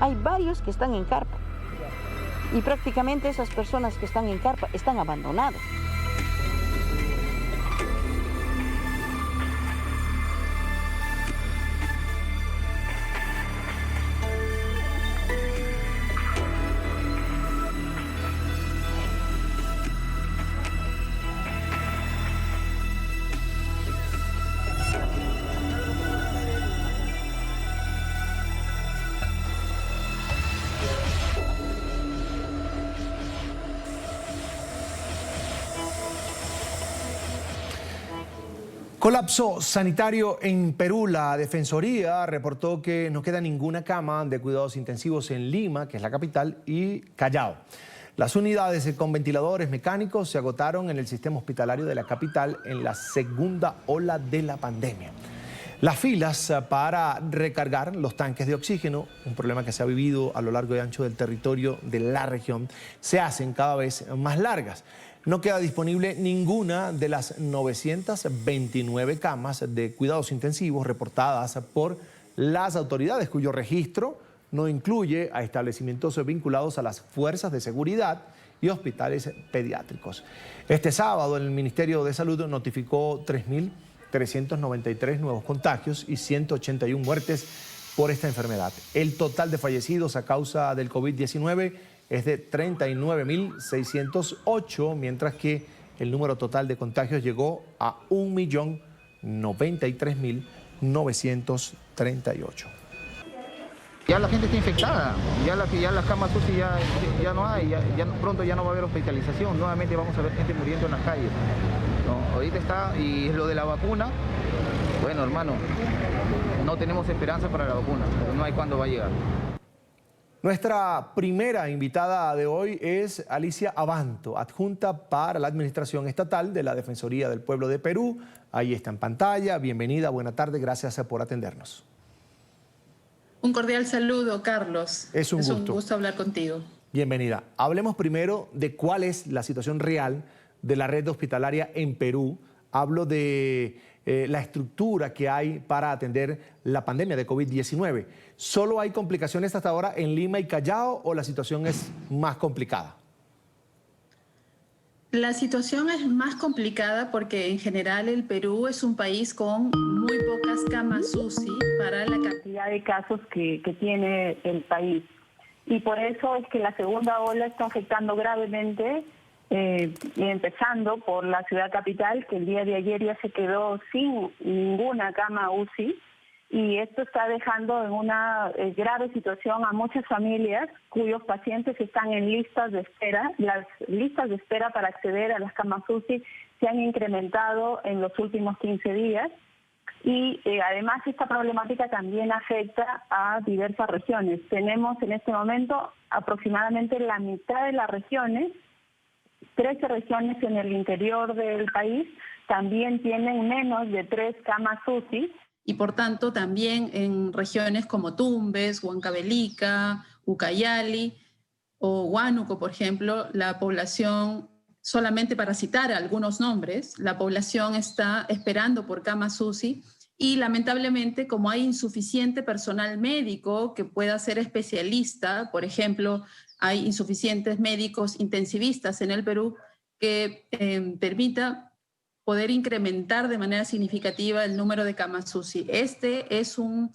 Hay varios que están en carpa y prácticamente esas personas que están en carpa están abandonadas. Colapso sanitario en Perú. La Defensoría reportó que no queda ninguna cama de cuidados intensivos en Lima, que es la capital, y Callao. Las unidades con ventiladores mecánicos se agotaron en el sistema hospitalario de la capital en la segunda ola de la pandemia. Las filas para recargar los tanques de oxígeno, un problema que se ha vivido a lo largo y ancho del territorio de la región, se hacen cada vez más largas. No queda disponible ninguna de las 929 camas de cuidados intensivos reportadas por las autoridades, cuyo registro no incluye a establecimientos vinculados a las fuerzas de seguridad y hospitales pediátricos. Este sábado el Ministerio de Salud notificó 3.393 nuevos contagios y 181 muertes por esta enfermedad. El total de fallecidos a causa del COVID-19 es de 39.608, mientras que el número total de contagios llegó a 1.093.938. Ya la gente está infectada, ya las camas UCI ya no hay, pronto ya no va a haber hospitalización, nuevamente vamos a ver gente muriendo en las calles. No, ahorita está, y lo de la vacuna, bueno hermano, no tenemos esperanza para la vacuna, no hay cuándo va a llegar. Nuestra primera invitada de hoy es Alicia Abanto, adjunta para la Administración Estatal de la Defensoría del Pueblo de Perú. Ahí está en pantalla. Bienvenida, buena tarde, gracias por atendernos. Un cordial saludo, Carlos. Es un gusto hablar contigo. Bienvenida. Hablemos primero de cuál es la situación real de la red hospitalaria en Perú. Hablo de la estructura que hay para atender la pandemia de COVID-19. ¿Solo hay complicaciones hasta ahora en Lima y Callao o la situación es más complicada? La situación es más complicada porque en general el Perú es un país con muy pocas camas UCI para la cantidad de casos que tiene el país. Y por eso es que la segunda ola está afectando gravemente, empezando por la ciudad capital, que el día de ayer ya se quedó sin ninguna cama UCI. Y esto está dejando en una grave situación a muchas familias cuyos pacientes están en listas de espera. Las listas de espera para acceder a las camas UCI se han incrementado en los últimos 15 días. Y además esta problemática también afecta a diversas regiones. Tenemos en este momento aproximadamente la mitad de las regiones, 13 regiones en el interior del país, también tienen menos de 3 camas UCI. Y por tanto también en regiones como Tumbes, Huancavelica, Ucayali o Huánuco, por ejemplo, la población, solamente para citar algunos nombres, la población está esperando por camas UCI y lamentablemente como hay insuficiente personal médico que pueda ser especialista, por ejemplo, hay insuficientes médicos intensivistas en el Perú que permita poder incrementar de manera significativa el número de camas UCI. Este es un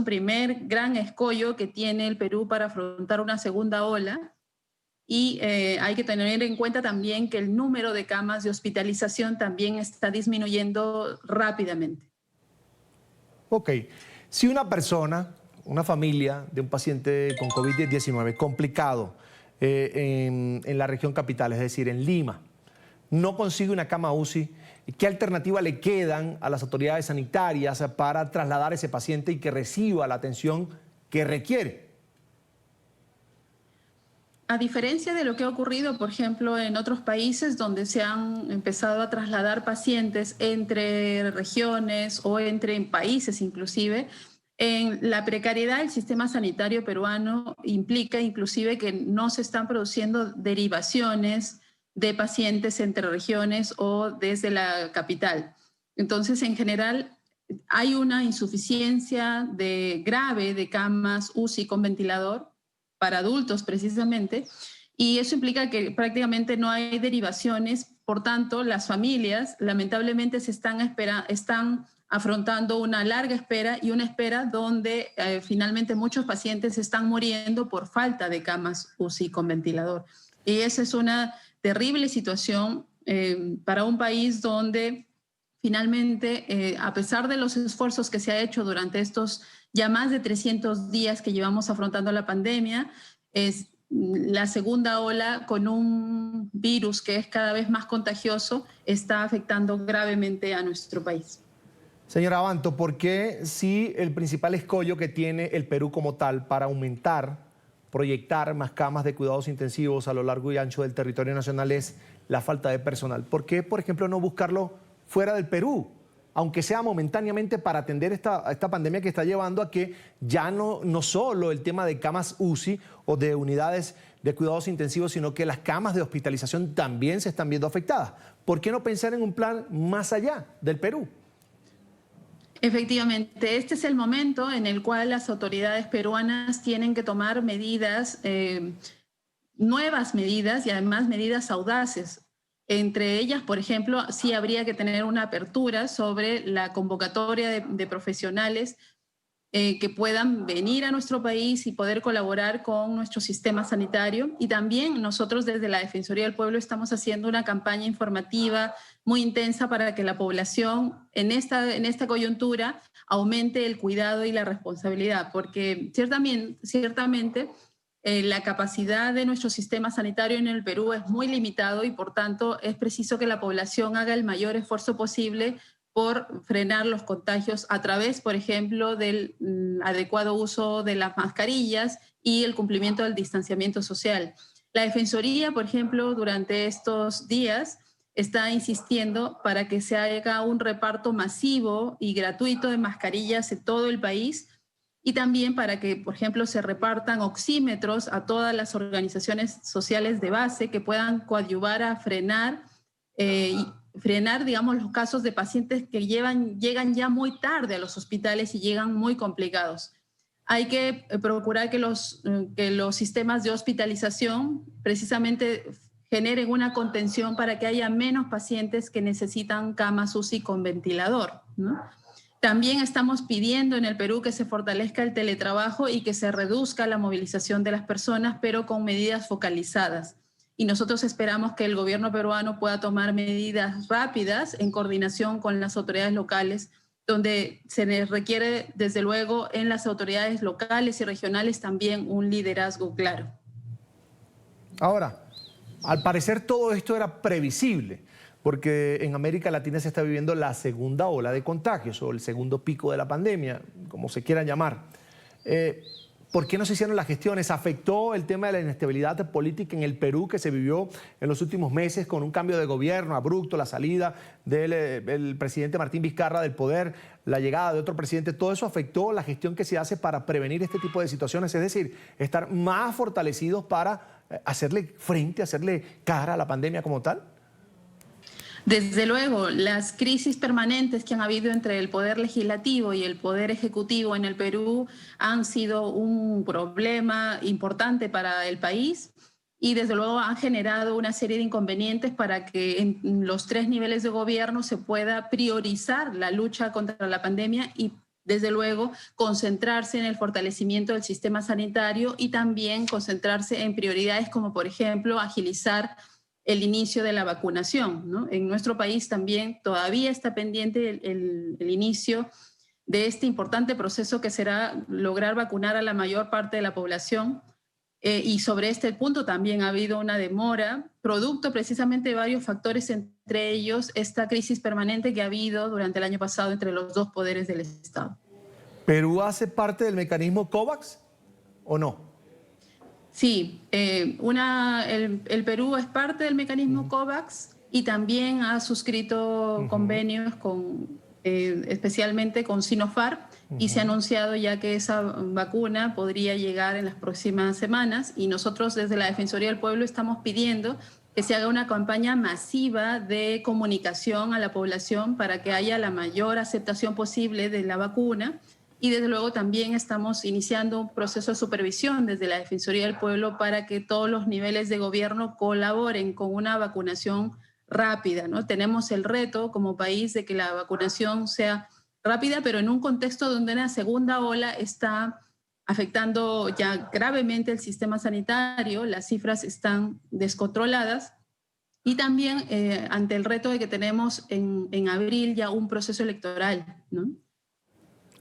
primer gran escollo que tiene el Perú para afrontar una segunda ola y hay que tener en cuenta también que el número de camas de hospitalización también está disminuyendo rápidamente. Ok, si una persona, una familia de un paciente con COVID-19 complicado en la región capital, es decir, en Lima, no consigue una cama UCI, ¿qué alternativa le quedan a las autoridades sanitarias para trasladar a ese paciente y que reciba la atención que requiere? A diferencia de lo que ha ocurrido, por ejemplo, en otros países donde se han empezado a trasladar pacientes entre regiones o entre países inclusive, en la precariedad del sistema sanitario peruano implica inclusive que no se están produciendo derivaciones de pacientes entre regiones o desde la capital. Entonces, en general, hay una insuficiencia grave de camas UCI con ventilador para adultos precisamente, y eso implica que prácticamente no hay derivaciones. Por tanto, las familias lamentablemente están afrontando una larga espera, y una espera donde finalmente muchos pacientes están muriendo por falta de camas UCI con ventilador. Y esa es una terrible situación para un país donde finalmente, a pesar de los esfuerzos que se ha hecho durante estos ya más de 300 días que llevamos afrontando la pandemia, es la segunda ola con un virus que es cada vez más contagioso, está afectando gravemente a nuestro país. Señora Abanto, ¿por qué si el principal escollo que tiene el Perú como tal para proyectar más camas de cuidados intensivos a lo largo y ancho del territorio nacional es la falta de personal? ¿Por qué, por ejemplo, no buscarlo fuera del Perú, aunque sea momentáneamente, para atender esta pandemia que está llevando a que ya no solo el tema de camas UCI o de unidades de cuidados intensivos, sino que las camas de hospitalización también se están viendo afectadas? ¿Por qué no pensar en un plan más allá del Perú? Efectivamente, este es el momento en el cual las autoridades peruanas tienen que tomar medidas, nuevas medidas, y además medidas audaces. Entre ellas, por ejemplo, sí habría que tener una apertura sobre la convocatoria de profesionales que puedan venir a nuestro país y poder colaborar con nuestro sistema sanitario. Y también nosotros desde la Defensoría del Pueblo estamos haciendo una campaña informativa muy intensa para que la población en esta coyuntura aumente el cuidado y la responsabilidad, porque ciertamente la capacidad de nuestro sistema sanitario en el Perú es muy limitado, y por tanto es preciso que la población haga el mayor esfuerzo posible por frenar los contagios a través, por ejemplo, del adecuado uso de las mascarillas y el cumplimiento del distanciamiento social. La Defensoría, por ejemplo, durante estos días está insistiendo para que se haga un reparto masivo y gratuito de mascarillas en todo el país, y también para que, por ejemplo, se repartan oxímetros a todas las organizaciones sociales de base que puedan coadyuvar a frenar, digamos, los casos de pacientes que llegan ya muy tarde a los hospitales y llegan muy complicados. Hay que procurar que los sistemas de hospitalización precisamente generen una contención para que haya menos pacientes que necesitan camas UCI con ventilador, ¿no? También estamos pidiendo en el Perú que se fortalezca el teletrabajo y que se reduzca la movilización de las personas, pero con medidas focalizadas. Y nosotros esperamos que el gobierno peruano pueda tomar medidas rápidas en coordinación con las autoridades locales, donde se les requiere, desde luego, en las autoridades locales y regionales también un liderazgo claro. Ahora, al parecer todo esto era previsible, porque en América Latina se está viviendo la segunda ola de contagios o el segundo pico de la pandemia, como se quieran llamar. ¿Por qué no se hicieron las gestiones? ¿Afectó el tema de la inestabilidad política en el Perú que se vivió en los últimos meses con un cambio de gobierno abrupto, la salida del presidente Martín Vizcarra del poder, la llegada de otro presidente? ¿Todo eso afectó la gestión que se hace para prevenir este tipo de situaciones? Es decir, estar más fortalecidos para hacerle frente, hacerle cara a la pandemia como tal. Desde luego, las crisis permanentes que han habido entre el Poder Legislativo y el Poder Ejecutivo en el Perú han sido un problema importante para el país, y desde luego han generado una serie de inconvenientes para que en los 3 niveles de gobierno se pueda priorizar la lucha contra la pandemia y, desde luego, concentrarse en el fortalecimiento del sistema sanitario, y también concentrarse en prioridades como, por ejemplo, agilizar el inicio de la vacunación, ¿no? En nuestro país también todavía está pendiente el inicio de este importante proceso que será lograr vacunar a la mayor parte de la población, y sobre este punto también ha habido una demora, producto precisamente de varios factores, entre ellos esta crisis permanente que ha habido durante el año pasado entre los 2 poderes del Estado. ¿Perú hace parte del mecanismo COVAX o no? Sí, el Perú es parte del mecanismo COVAX y también ha suscrito convenios especialmente con Sinopharm, y se ha anunciado ya que esa vacuna podría llegar en las próximas semanas, y nosotros desde la Defensoría del Pueblo estamos pidiendo que se haga una campaña masiva de comunicación a la población para que haya la mayor aceptación posible de la vacuna. Y desde luego también estamos iniciando un proceso de supervisión desde la Defensoría del Pueblo para que todos los niveles de gobierno colaboren con una vacunación rápida, ¿no? Tenemos el reto como país de que la vacunación sea rápida, pero en un contexto donde una segunda ola está afectando ya gravemente el sistema sanitario, las cifras están descontroladas y también ante el reto de que tenemos en abril ya un proceso electoral, ¿no?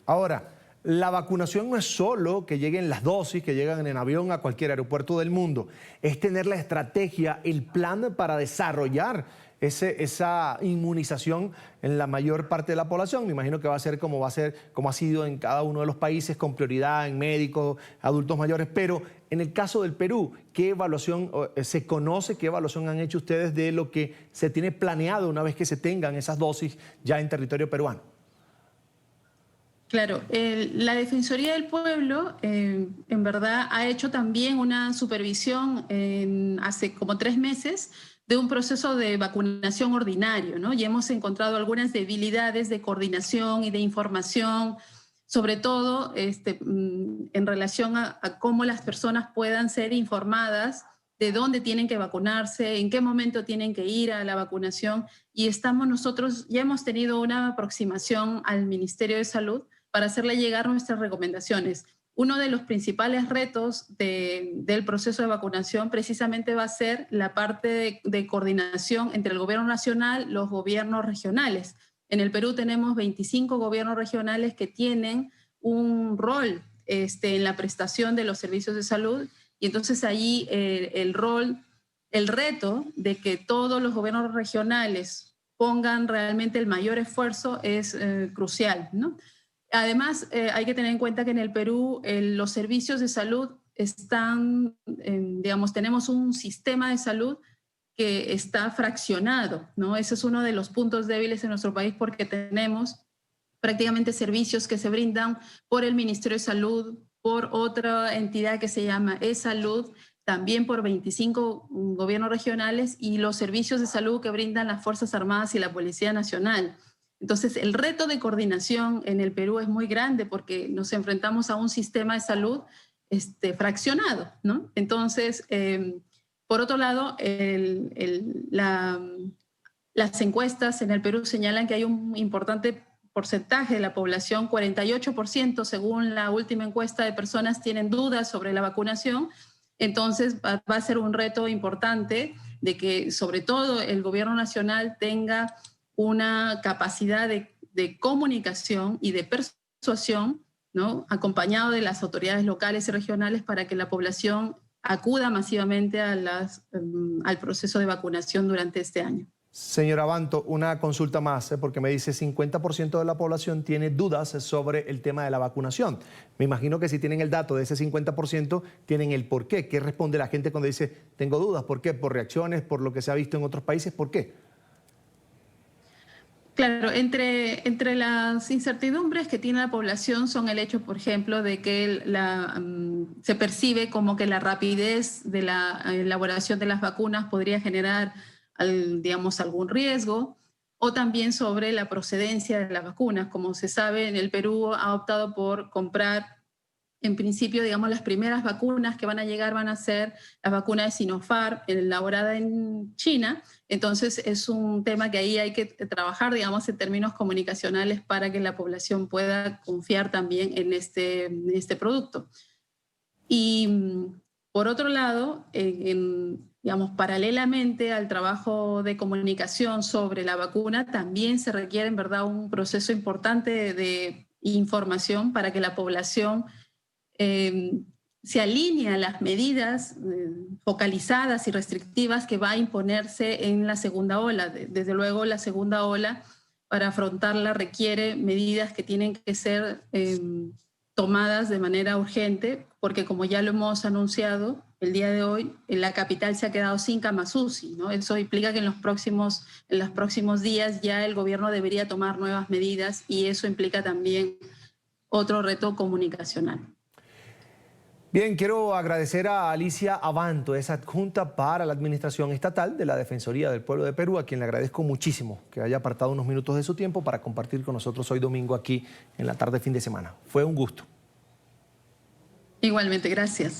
Ahora, la vacunación no es solo que lleguen las dosis, que llegan en avión a cualquier aeropuerto del mundo. Es tener la estrategia, el plan para desarrollar esa inmunización en la mayor parte de la población. Me imagino que va a ser, como ha sido en cada uno de los países, con prioridad en médicos, adultos mayores. Pero en el caso del Perú, ¿qué evaluación se conoce? ¿Qué evaluación han hecho ustedes de lo que se tiene planeado una vez que se tengan esas dosis ya en territorio peruano? Claro, la Defensoría del Pueblo en verdad ha hecho también una supervisión hace como 3 meses de un proceso de vacunación ordinario, ¿no? Y hemos encontrado algunas debilidades de coordinación y de información, sobre todo en relación a cómo las personas puedan ser informadas de dónde tienen que vacunarse, en qué momento tienen que ir a la vacunación. Y nosotros ya hemos tenido una aproximación al Ministerio de Salud para hacerle llegar nuestras recomendaciones. Uno de los principales retos del proceso de vacunación precisamente va a ser la parte de coordinación entre el gobierno nacional y los gobiernos regionales. En el Perú tenemos 25 gobiernos regionales que tienen un rol en la prestación de los servicios de salud y entonces allí el reto de que todos los gobiernos regionales pongan realmente el mayor esfuerzo es crucial, ¿no? Además, hay que tener en cuenta que en el Perú los servicios de salud están, tenemos un sistema de salud que está fraccionado, ¿no? Ese es uno de los puntos débiles en nuestro país porque tenemos prácticamente servicios que se brindan por el Ministerio de Salud, por otra entidad que se llama eSalud, también por 25 gobiernos regionales y los servicios de salud que brindan las Fuerzas Armadas y la Policía Nacional. Entonces, el reto de coordinación en el Perú es muy grande porque nos enfrentamos a un sistema de salud fraccionado, ¿no? Entonces, por otro lado, las encuestas en el Perú señalan que hay un importante porcentaje de la población, 48% según la última encuesta de personas tienen dudas sobre la vacunación. Entonces, va a ser un reto importante de que, sobre todo, el gobierno nacional tenga una capacidad de comunicación y de persuasión, ¿no? Acompañado de las autoridades locales y regionales para que la población acuda masivamente al proceso de vacunación durante este año. Señora Abanto, una consulta más, porque me dice 50% de la población tiene dudas sobre el tema de la vacunación. Me imagino que si tienen el dato de ese 50%, tienen el por qué. ¿Qué responde la gente cuando dice, tengo dudas? ¿Por qué? ¿Por reacciones? ¿Por lo que se ha visto en otros países? ¿Por qué? Claro, entre las incertidumbres que tiene la población son el hecho, por ejemplo, de que se percibe como que la rapidez de la elaboración de las vacunas podría generar, algún riesgo, o también sobre la procedencia de las vacunas. Como se sabe, en el Perú ha optado por comprar, en principio, las primeras vacunas que van a llegar van a ser las vacunas de Sinopharm, elaborada en China. Entonces, es un tema que ahí hay que trabajar, en términos comunicacionales para que la población pueda confiar también en este producto. Y, por otro lado, paralelamente al trabajo de comunicación sobre la vacuna, también se requiere, en verdad, un proceso importante de información para que la población se alinea a las medidas focalizadas y restrictivas que va a imponerse en la segunda ola. Desde luego, la segunda ola, para afrontarla, requiere medidas que tienen que ser tomadas de manera urgente, porque como ya lo hemos anunciado el día de hoy, en la capital se ha quedado sin camas UCI, ¿no? Eso implica que en los próximos días ya el gobierno debería tomar nuevas medidas y eso implica también otro reto comunicacional. Bien, quiero agradecer a Alicia Abanto, es adjunta para la Administración Estatal de la Defensoría del Pueblo de Perú, a quien le agradezco muchísimo que haya apartado unos minutos de su tiempo para compartir con nosotros hoy domingo aquí en la tarde fin de semana. Fue un gusto. Igualmente, gracias.